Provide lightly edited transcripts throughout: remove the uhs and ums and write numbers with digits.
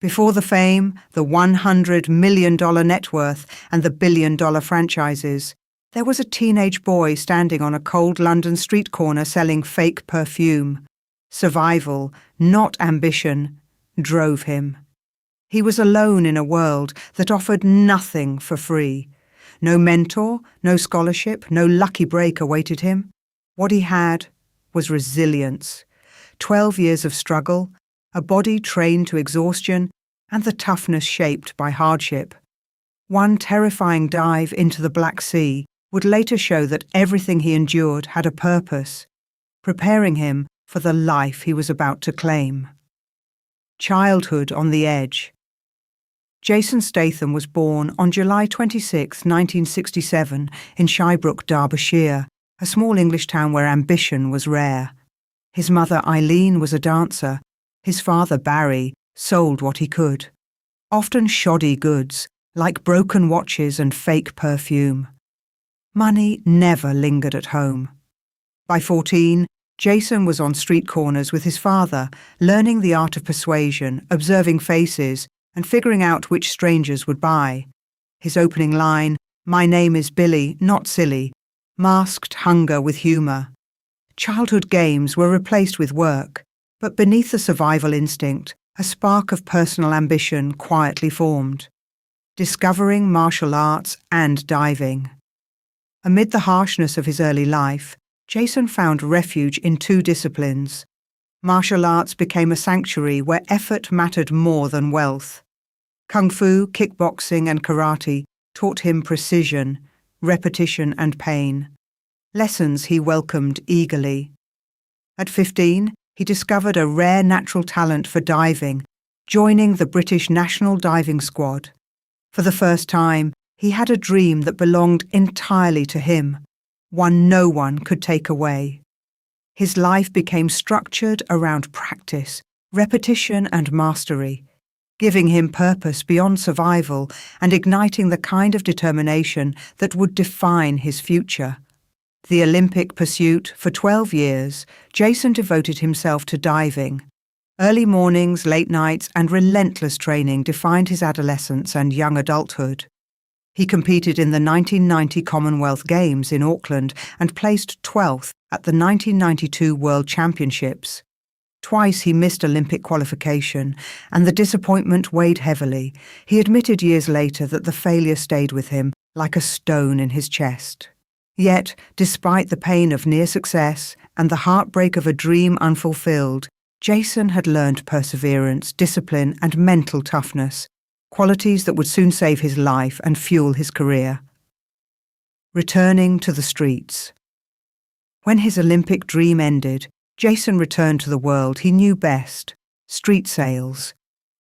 Before the fame, the $100 million net worth, and the billion-dollar franchises, there was a teenage boy standing on a cold London street corner selling fake perfume. Survival, not ambition, drove him. He was alone in a world that offered nothing for free. No mentor, no scholarship, no lucky break awaited him. What he had was resilience. 12 years of struggle, a body trained to exhaustion, and the toughness shaped by hardship. One terrifying dive into the Black Sea would later show that everything he endured had a purpose, preparing him for the life he was about to claim. Childhood on the edge. Jason Statham was born on July 26, 1967, in Shirebrook, Derbyshire, a small English town where ambition was rare. His mother, Eileen, was a dancer. His father, Barry, sold what he could. Often shoddy goods, like broken watches and fake perfume. Money never lingered at home. By 14, Jason was on street corners with his father, learning the art of persuasion, observing faces, and figuring out which strangers would buy. His opening line, "My name is Billy, not silly," masked hunger with humour. Childhood games were replaced with work, but beneath the survival instinct, a spark of personal ambition quietly formed. Discovering martial arts and diving. Amid the harshness of his early life, Jason found refuge in two disciplines. Martial arts became a sanctuary where effort mattered more than wealth. Kung Fu, kickboxing, and karate taught him precision, repetition, and pain. Lessons he welcomed eagerly. At 15, he discovered a rare natural talent for diving, joining the British National Diving Squad. For the first time, he had a dream that belonged entirely to him, one no one could take away. His life became structured around practice, repetition, and mastery, giving him purpose beyond survival and igniting the kind of determination that would define his future. The Olympic pursuit. For 12 years, Jason devoted himself to diving. Early mornings, late nights, and relentless training defined his adolescence and young adulthood. He competed in the 1990 Commonwealth Games in Auckland and placed 12th at the 1992 World Championships. Twice he missed Olympic qualification, and the disappointment weighed heavily. He admitted years later that the failure stayed with him like a stone in his chest. Yet, despite the pain of near success and the heartbreak of a dream unfulfilled, Jason had learned perseverance, discipline, and mental toughness, qualities that would soon save his life and fuel his career. Returning to the streets. When his Olympic dream ended, Jason returned to the world he knew best, street sales.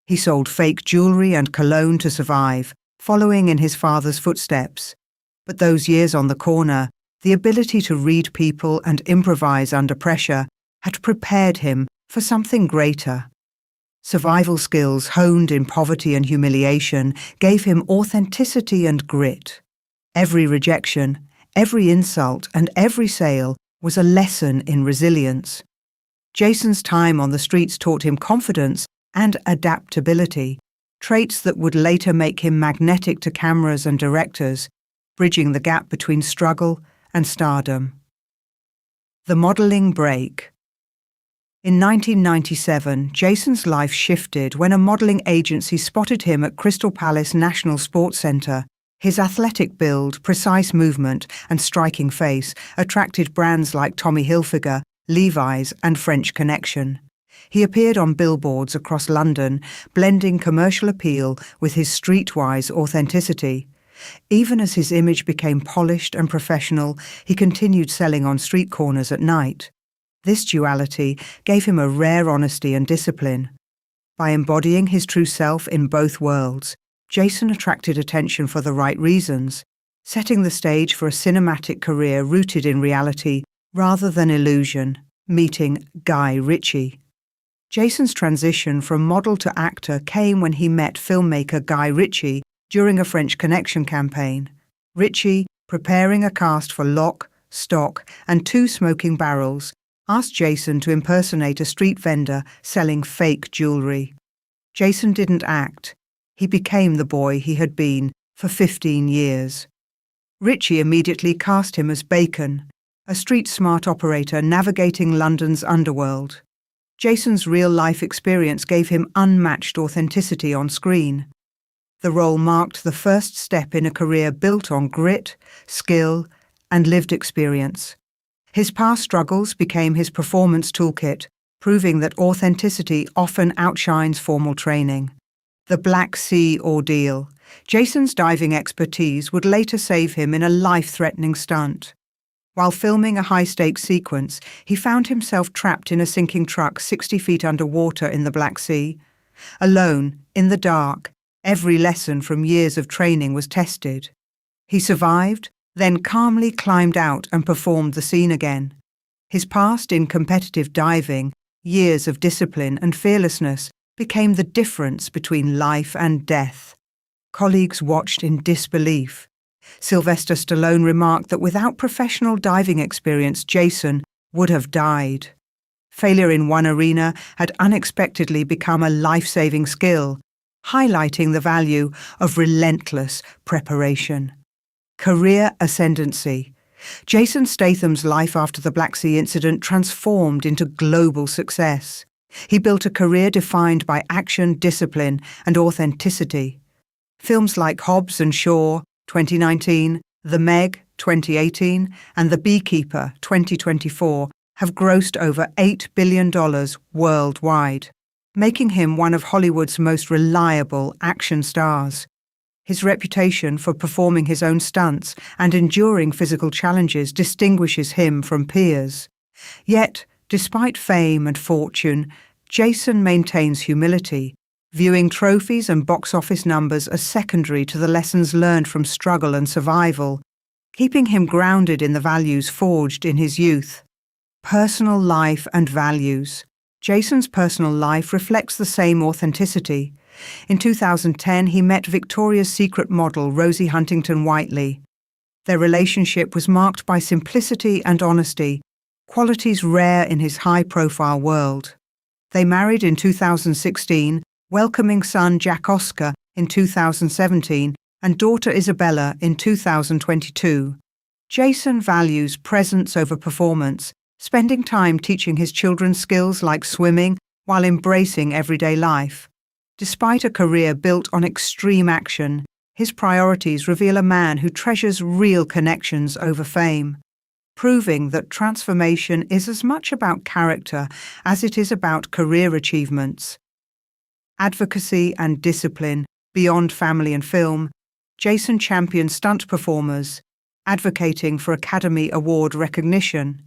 He sold fake jewellery and cologne to survive, following in his father's footsteps. But those years on the corner, the ability to read people and improvise under pressure, had prepared him for something greater. Survival skills honed in poverty and humiliation gave him authenticity and grit. Every rejection, every insult, and every sale was a lesson in resilience. Jason's time on the streets taught him confidence and adaptability, traits that would later make him magnetic to cameras and directors, bridging the gap between struggle and stardom. The modelling break. In 1997, Jason's life shifted when a modelling agency spotted him at Crystal Palace National Sports Centre. His athletic build, precise movement, and striking face attracted brands like Tommy Hilfiger, Levi's, and French Connection. He appeared on billboards across London, blending commercial appeal with his streetwise authenticity. Even as his image became polished and professional, he continued selling on street corners at night. This duality gave him a rare honesty and discipline. By embodying his true self in both worlds, Jason attracted attention for the right reasons, setting the stage for a cinematic career rooted in reality rather than illusion, meeting Guy Ritchie. Jason's transition from model to actor came when he met filmmaker Guy Ritchie during a French Connection campaign. Ritchie, preparing a cast for Lock, Stock, and Two Smoking Barrels, asked Jason to impersonate a street vendor selling fake jewellery. Jason didn't act. He became the boy he had been for 15 years. Ritchie immediately cast him as Bacon, a street-smart operator navigating London's underworld. Jason's real-life experience gave him unmatched authenticity on screen. The role marked the first step in a career built on grit, skill, and lived experience. His past struggles became his performance toolkit, proving that authenticity often outshines formal training. The Black Sea ordeal. Jason's diving expertise would later save him in a life-threatening stunt. While filming a high-stakes sequence, he found himself trapped in a sinking truck 60 feet underwater in the Black Sea. Alone, in the dark, every lesson from years of training was tested. He survived, then calmly climbed out and performed the scene again. His past in competitive diving, years of discipline and fearlessness, became the difference between life and death. Colleagues watched in disbelief. Sylvester Stallone remarked that without professional diving experience, Jason would have died. Failure in one arena had unexpectedly become a life-saving skill, highlighting the value of relentless preparation. Career ascendancy. Jason Statham's life after the Black Sea incident transformed into global success. He built a career defined by action, discipline, and authenticity. Films like Hobbs and Shaw, 2019, The Meg, 2018, and The Beekeeper, 2024, have grossed over $8 billion worldwide, making him one of Hollywood's most reliable action stars. His reputation for performing his own stunts and enduring physical challenges distinguishes him from peers. Yet, despite fame and fortune, Jason maintains humility, viewing trophies and box office numbers as secondary to the lessons learned from struggle and survival, keeping him grounded in the values forged in his youth. Personal life and values. Jason's personal life reflects the same authenticity. In 2010, he met Victoria's Secret model Rosie Huntington-Whiteley. Their relationship was marked by simplicity and honesty, qualities rare in his high-profile world. They married in 2016, welcoming son Jack Oscar in 2017 and daughter Isabella in 2022. Jason values presence over performance, spending time teaching his children skills like swimming while embracing everyday life. Despite a career built on extreme action, his priorities reveal a man who treasures real connections over fame, proving that transformation is as much about character as it is about career achievements. Advocacy and discipline. Beyond family and film, Jason champions stunt performers, advocating for Academy Award recognition.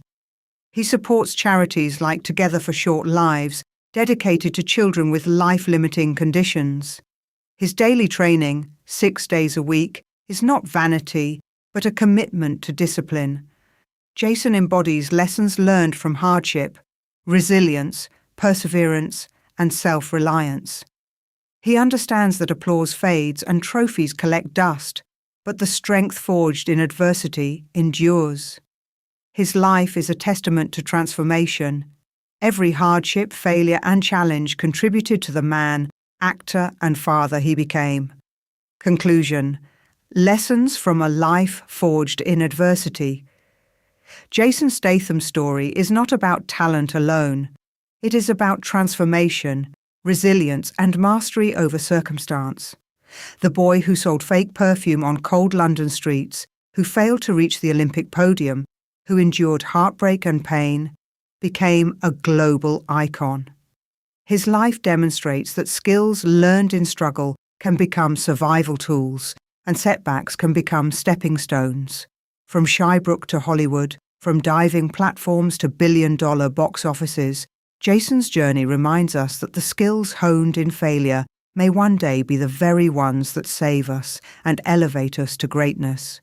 He supports charities like Together for Short Lives, dedicated to children with life-limiting conditions. His daily training, 6 days a week, is not vanity, but a commitment to discipline. Jason embodies lessons learned from hardship, resilience, perseverance, and self-reliance. He understands that applause fades and trophies collect dust, but the strength forged in adversity endures. His life is a testament to transformation. Every hardship, failure, and challenge contributed to the man, actor, and father he became. Conclusion. Lessons from a life forged in adversity. Jason Statham's story is not about talent alone. It is about transformation, resilience, and mastery over circumstance. The boy who sold fake perfume on cold London streets, who failed to reach the Olympic podium, who endured heartbreak and pain, became a global icon. His life demonstrates that skills learned in struggle can become survival tools, and setbacks can become stepping stones. From Shirebrook to Hollywood, from diving platforms to billion-dollar box offices, Jason's journey reminds us that the skills honed in failure may one day be the very ones that save us and elevate us to greatness.